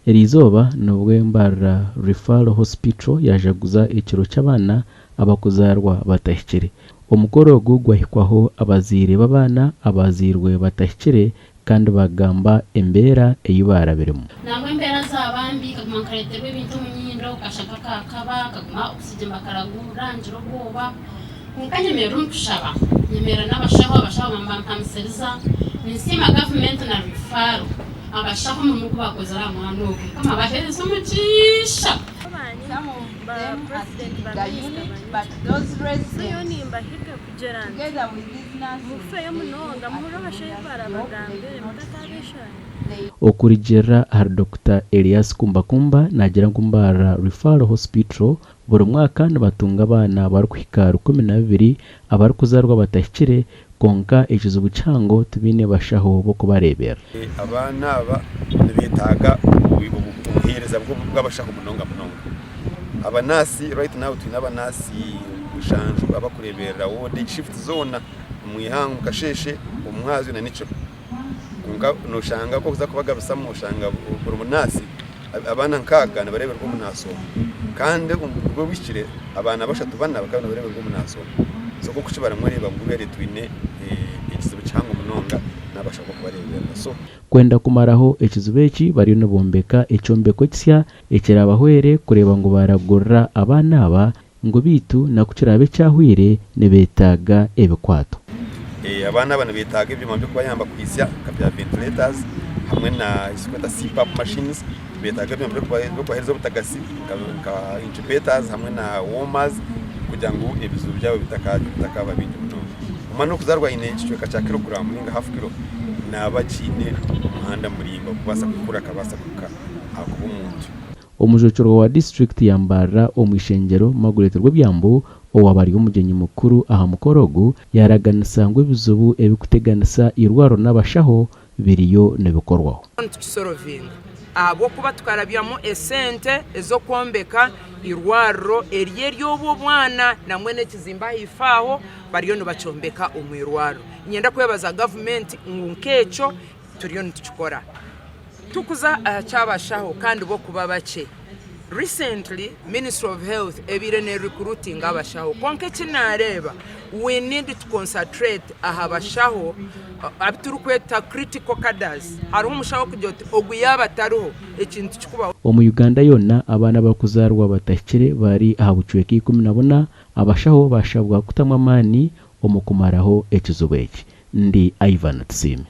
Erizoba nubwo mbara Referral Hospital yajaguza ikiro cy'abana abakuzarwa batahikire. Omukoro gwahikwaho abazire babana abazirwe batahikire kandi bagamba embera eyibarabiremo. Namwe embera zabambi kaguma kareterwe ibintu munyindo kashaka kakaba kaguma oxygen bakaragura njiro bwoba. Nkanyemera umkushaba. Nyemera n'abashaho mpamuseriza nisima government na Referral. Abashaho mu mugo bakoze ara mwanuke kama bahereza umucisha. Some of them are the unit, but those residents together with these nurses, Okurijera har Dr. Elias Kumbakumba nagira ngumbara Referral Hospital buri mwaka nabatunga abana barukwika 12 abarukuzarwa batahikire konka ekizo bucango tubine bashaho bo kubarebera. Abana aba nibitaga ubuhereza bw'abashaho munonga. Abanasi right now tuna abanasi ushanju abakurebera wo day shift zone muyihangu kasheshe umwazi na nico kunga no shanga ko kuza kubaga bisamo ushanga buri munasi abana nkaga nabarebera ko munaso kandi ubwo bishire abana bashatu bana bakabana barebera ko munaso so ko kushibara mureba ngubere twine ikizo cyangwa munonga nabashaka kubarebera so kwenda kumaraho ekizubeki bari no bombeka ecombeko kisya ekirabahwere kureba ngo baragorra abana aba ngo bitu nakukirabe cyahwire nebetaga ebikwato. Abana bana betaga ibyuma byo kubayamba kwisya kapya ventilators hamwe na iskweta CPAP machines betaga ibyuma byo kubahereza butagasi ka incubators hamwe na warmers kugira ngo ibizu byabo bitakaba bintu muno umano kuzarwa ine cyo cya kilogram ninga half kilo nabakine umuhanda murimba kubasa gukura kabasa kuka akubumuntu. Umujocoro wa district yambara omwishengero magureterwa byambo owabari umugenyi mukuru aha mukorogo yaraganisa ngo ibizubu ebikuteganisa irwaro n'abashaho biriyo nebikorwaho. Abo kuba tukarabyamo esente ezo kwombeka irwaro eryo bwana na mwene kizimba hifaho bariyo no bacombeka umwirwaro. Nyenda kwebaza government ngunkecho turiyo ntukikora tukuza cyabashaho kandi bo kuba bace. Recently Ministry of Health ebirene recruiting abashaho konke kinareba we need to concentrate ahabashaho abiturukweta critical cadres hari umushaho kujyota oguyaba taruho ekintu kikuba mu Uganda yona abana bakuzarwa batahikire bari ahabucweki 10 abashaho bashabwa kutamwa mani omukumaraho ekizubeki ndi Ivan Tsimi.